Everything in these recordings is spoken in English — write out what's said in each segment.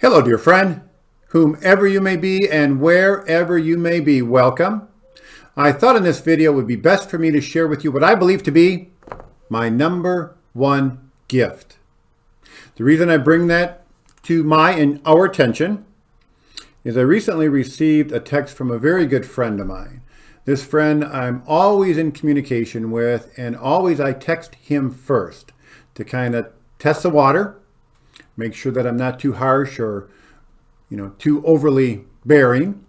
Hello, dear friend, whomever you may be and wherever you may be, welcome. I thought in this video it would be best for me to share with you what I believe to be my number one gift. The reason I bring that to my and our attention is I recently received a text from a very good friend of mine. This friend I'm always in communication with, and always I text him first to kind of test the water, make sure that I'm not too harsh or, too overly bearing.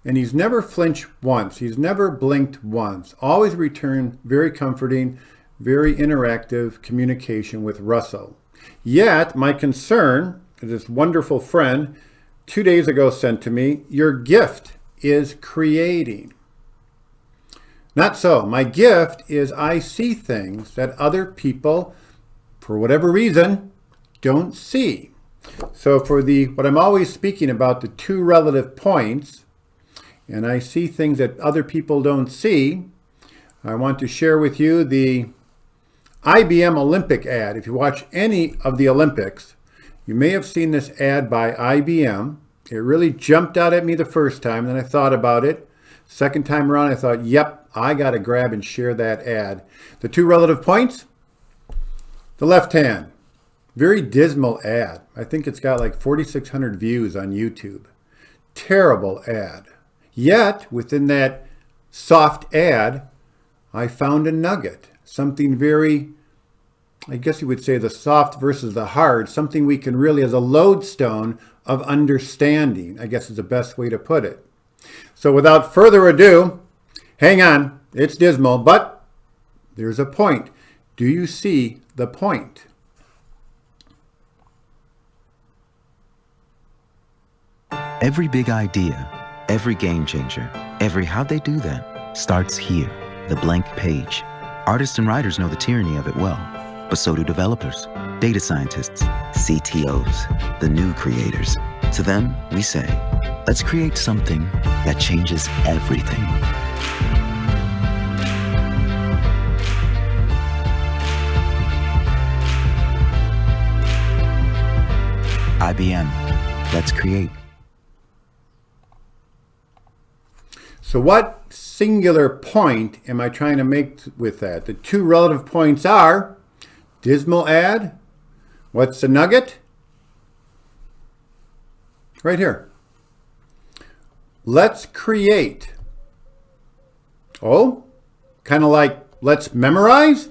And he's never flinched once. He's never blinked once. Always returned very comforting, very interactive communication with Russell. Yet, my concern is this wonderful friend 2 days ago sent to me, your gift is creating. Not so. My gift is I see things that other people, for whatever reason, don't see. So for what I'm always speaking about, the two relative points, and I see things that other people don't see, I want to share with you the IBM Olympic ad. If you watch any of the Olympics, you may have seen this ad by IBM. It really jumped out at me the first time, then I thought about it. Second time around, I thought, yep, I got to grab and share that ad. The two relative points, the left hand. Very dismal ad. I think it's got like 4,600 views on YouTube. Terrible ad. Yet, within that soft ad, I found a nugget. Something very, I guess you would say the soft versus the hard. Something we can really, as a lodestone of understanding, I guess is the best way to put it. So without further ado, hang on. It's dismal, but there's a point. Do you see the point? Every big idea, every game changer, every how'd they do that starts here, the blank page. Artists and writers know the tyranny of it well, but so do developers, data scientists, CTOs, the new creators. To them, we say, let's create something that changes everything. IBM, let's create. So what singular point am I trying to make with that? The two relative points are dismal ad. What's the nugget? Right here. Let's create. Oh, kind of like let's memorize?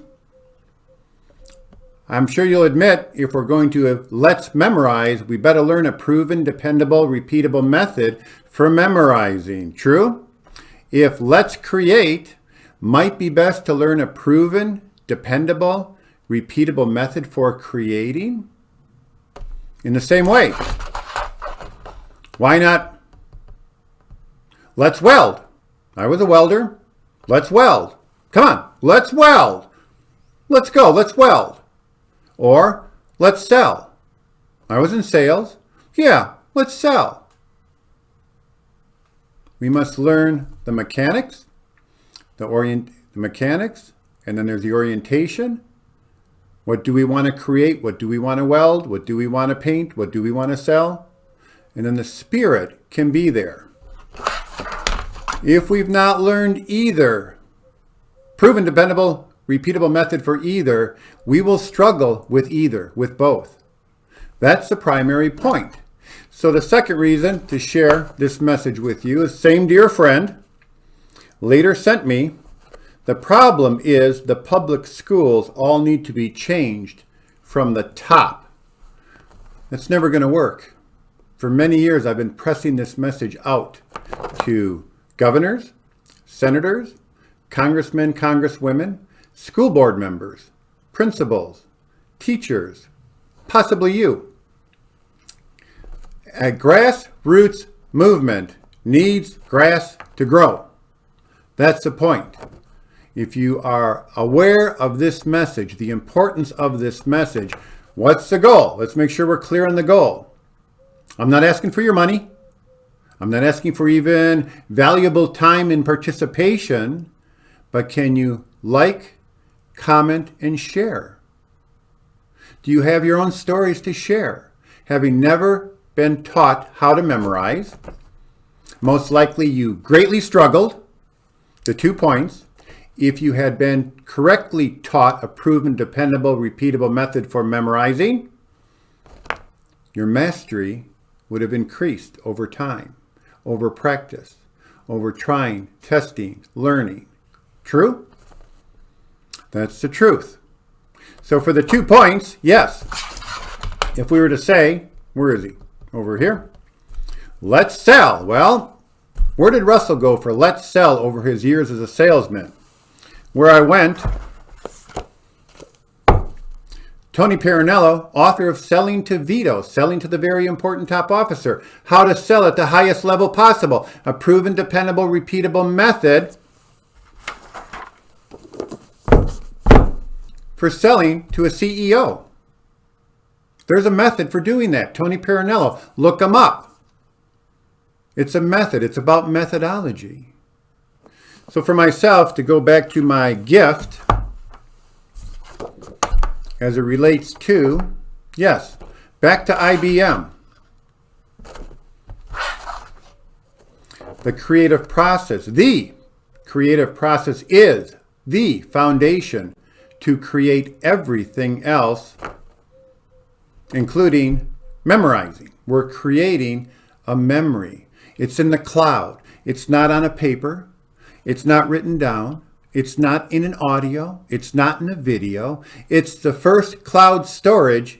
I'm sure you'll admit if we're going to let's memorize, we better learn a proven, dependable, repeatable method for memorizing. True? If let's create might be best to learn a proven, dependable, repeatable method for creating. In the same way, why not let's weld? I was a welder. Let's weld. Come on, let's weld. Let's go, let's weld. Or let's sell. I was in sales. Yeah, let's sell. We must learn the mechanics, the mechanics, and then there's the orientation. What do we want to create? What do we want to weld? What do we want to paint? What do we want to sell? And then the spirit can be there. If we've not learned either, proven, dependable, repeatable method for either, we will struggle with either, with both. That's the primary point. So the second reason to share this message with you is same dear friend later sent me, the problem is the public schools all need to be changed from the top. That's never going to work. For many years I've been pressing this message out to governors, senators, congressmen, congresswomen, school board members, principals, teachers, possibly you. A grassroots movement needs grass to grow. That's the point. If you are aware of this message, the importance of this message, what's the goal? Let's make sure we're clear on the goal. I'm not asking for your money. I'm not asking for even valuable time and participation, but can you like, comment, and share? Do you have your own stories to share? Having never been taught how to memorize. Most likely you greatly struggled. The 2 points. If you had been correctly taught a proven, dependable, repeatable method for memorizing, your mastery would have increased over time, over practice, over trying, testing, learning. True? That's the truth. So for the 2 points, yes. If we were to say, where is he? Over here. Let's sell. Well, where did Russell go for let's sell over his years as a salesman? Where I went, Tony Parinello, author of Selling to Vito, Selling to the Very Important Top Officer, How to Sell at the Highest Level Possible, a proven, dependable, repeatable method for selling to a CEO. There's a method for doing that. Tony Parinello, look him up. It's a method. It's about methodology. So for myself, to go back to my gift, as it relates to, yes, back to IBM. The creative process is the foundation to create everything else, including memorizing. We're creating a memory. It's in the cloud. It's not on a paper. It's not written down. It's not in an audio. It's not in a video. It's the first cloud storage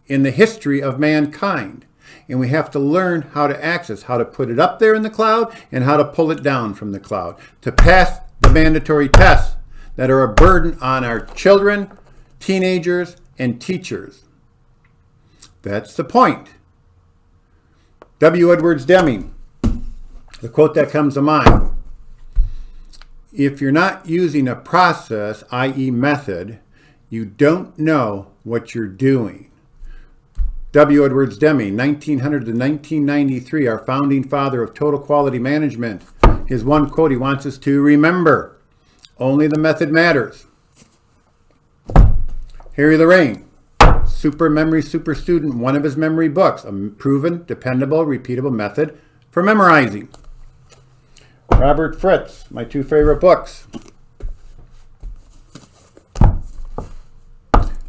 in the history of mankind. And we have to learn how to access, how to put it up there in the cloud and how to pull it down from the cloud to pass the mandatory tests that are a burden on our children, teenagers, and teachers. That's the point. W. Edwards Deming, the quote that comes to mind. If you're not using a process, i.e. method, you don't know what you're doing. W. Edwards Deming, 1900 to 1993, our founding father of total quality management. His one quote he wants us to remember: only the method matters. Harry Lorraine, super memory, super student, one of his memory books, a proven, dependable, repeatable method for memorizing. Robert Fritz, my 2 favorite books.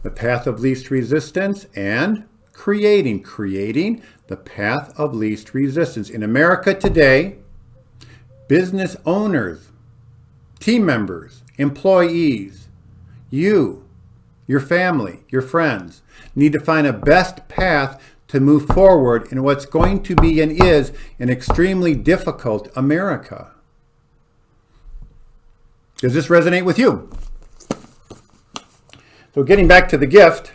The Path of Least Resistance and Creating the Path of Least Resistance. In America today, business owners, team members, employees, you, your family, your friends, need to find a best path to move forward in what's going to be and is an extremely difficult America. Does this resonate with you? So getting back to the gift,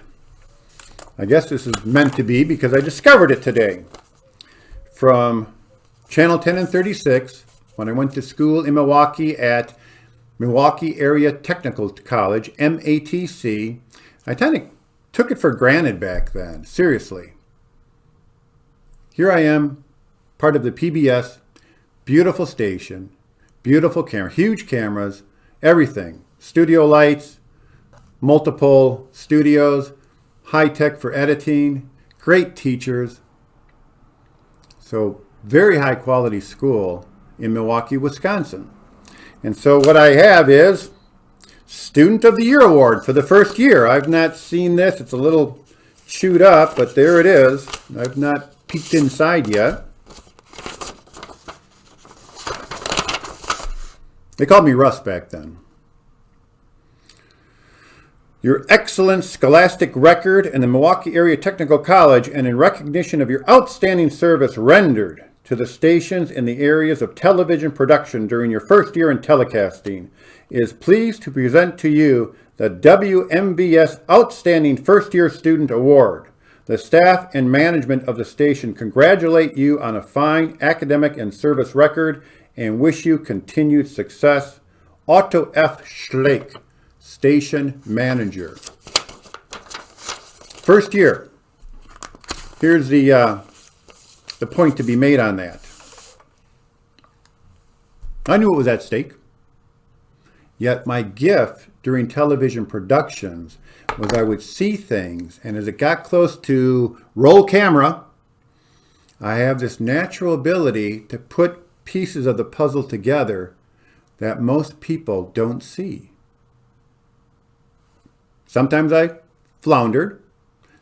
I guess this is meant to be because I discovered it today from Channel 10 and 36 when I went to school in Milwaukee at Milwaukee Area Technical College, MATC. I kind of took it for granted back then, seriously. Here I am, part of the PBS, beautiful station, beautiful camera, huge cameras, everything. Studio lights, multiple studios, high tech for editing, great teachers. So very high quality school in Milwaukee, Wisconsin. And so what I have is Student of the Year Award for the first year. I've not seen this. It's a little chewed up, but there it is. I've not peeked inside yet. They called me Russ back then. Your excellent scholastic record in the Milwaukee Area Technical College and in recognition of your outstanding service rendered to the stations in the areas of television production during your first year in telecasting is pleased to present to you the WMVS Outstanding First Year Student Award. The staff and management of the station congratulate you on a fine academic and service record and wish you continued success. Otto F. Schlake, Station Manager. First year. Here's the point to be made on that. I knew it was at stake. Yet my gift during television productions was I would see things, and as it got close to roll camera, I have this natural ability to put pieces of the puzzle together that most people don't see. Sometimes I floundered.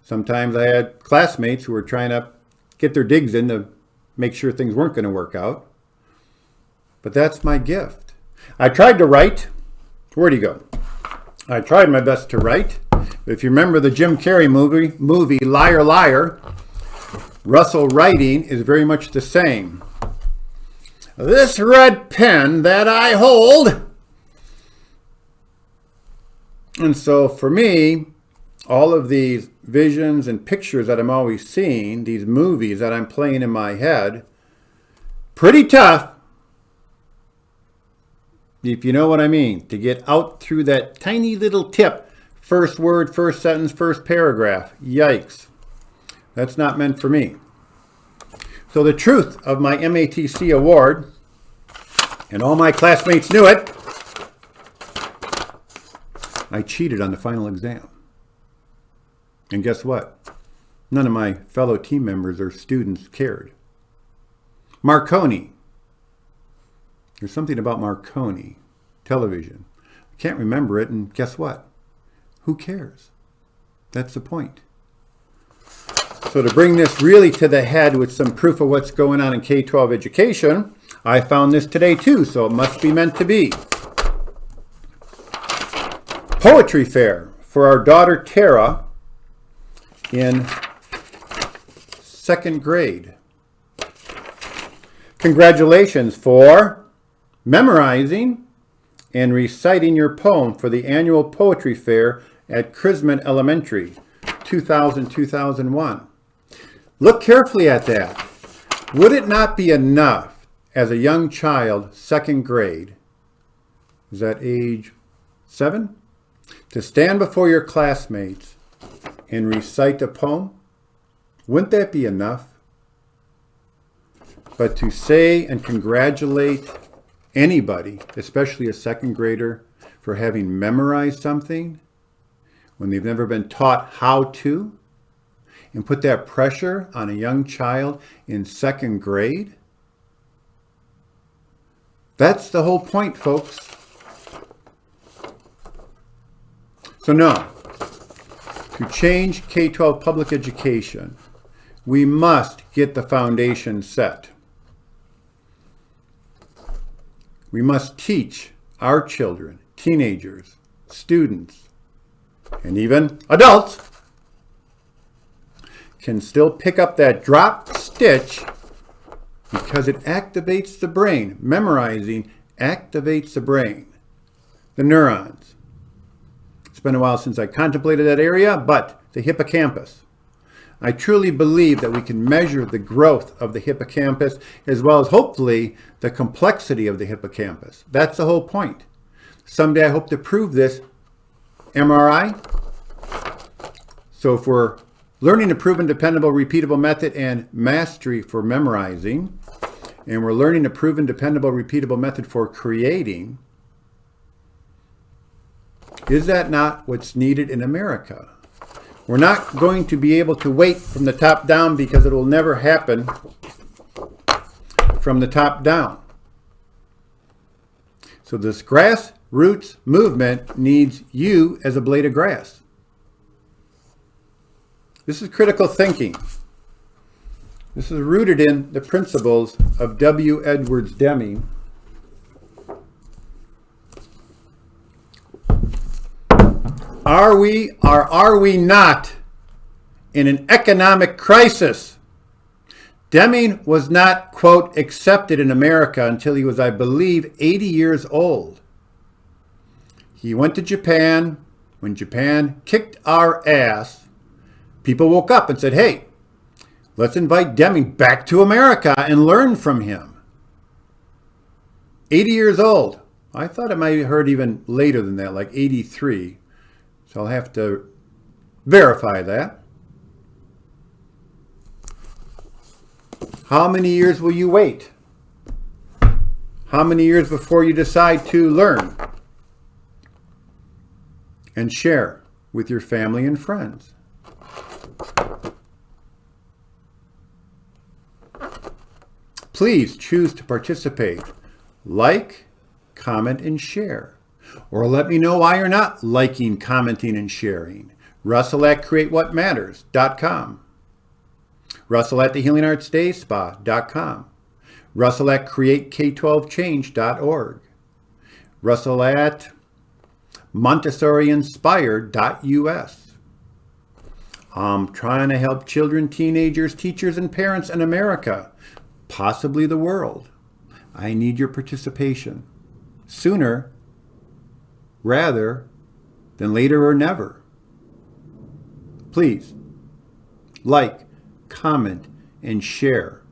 Sometimes I had classmates who were trying to get their digs in to make sure things weren't going to work out. But that's my gift. I tried to write. Where'd he go? I tried my best to write. If you remember the Jim Carrey movie Liar, Liar, Russell writing is very much the same. This red pen that I hold. And so for me, all of these visions and pictures that I'm always seeing, these movies that I'm playing in my head, pretty tough, if you know what I mean, to get out through that tiny little tip. First word, first sentence, first paragraph. Yikes. That's not meant for me. So the truth of my MATC award, and all my classmates knew it, I cheated on the final exam. And guess what? None of my fellow team members or students cared. Marconi. There's something about Marconi television. I can't remember it, and guess what? Who cares? That's the point. So to bring this really to the head with some proof of what's going on in K-12 education, I found this today too, so it must be meant to be. Poetry fair for our daughter Tara in 2nd grade. Congratulations for memorizing and reciting your poem for the annual poetry fair at Chrisman Elementary, 2000-2001. Look carefully at that. Would it not be enough as a young child, 2nd grade, is that age 7, to stand before your classmates and recite a poem? Wouldn't that be enough? But to say and congratulate anybody, especially a 2nd grader, for having memorized something when they've never been taught how to, and put that pressure on a young child in 2nd grade, that's the whole point, folks. So no, to change K-12 public education, we must get the foundation set. We must teach our children, teenagers, students, and even adults can still pick up that drop stitch because it activates the brain. Memorizing activates the brain, the neurons. It's been a while since I contemplated that area, but the hippocampus. I truly believe that we can measure the growth of the hippocampus as well as hopefully the complexity of the hippocampus. That's the whole point. Someday I hope to prove this MRI. So if we're learning a proven, dependable, repeatable method and mastery for memorizing, and we're learning a proven, dependable, repeatable method for creating, is that not what's needed in America? We're not going to be able to wait from the top down because it will never happen from the top down. So this grassroots movement needs you as a blade of grass. This is critical thinking. This is rooted in the principles of W. Edwards Deming. Are we or are we not in an economic crisis? Deming was not, quote, accepted in America until he was, I believe, 80 years old. He went to Japan. When Japan kicked our ass, people woke up and said, hey, let's invite Deming back to America and learn from him. 80 years old. I thought I might have heard even later than that, like 83. So I'll have to verify that. How many years will you wait? How many years before you decide to learn and share with your family and friends? Please choose to participate. Like, comment, and share. Or let me know why you're not liking, commenting, and sharing. Russell at createwhatmatters.com. Russell at thehealingartsdayspa.com. Russell at createk12change.org. Russell at montessoryinspired.us. I'm trying to help children, teenagers, teachers, and parents in America, possibly the world. I need your participation. Sooner rather than later or never. Please like, comment, and share.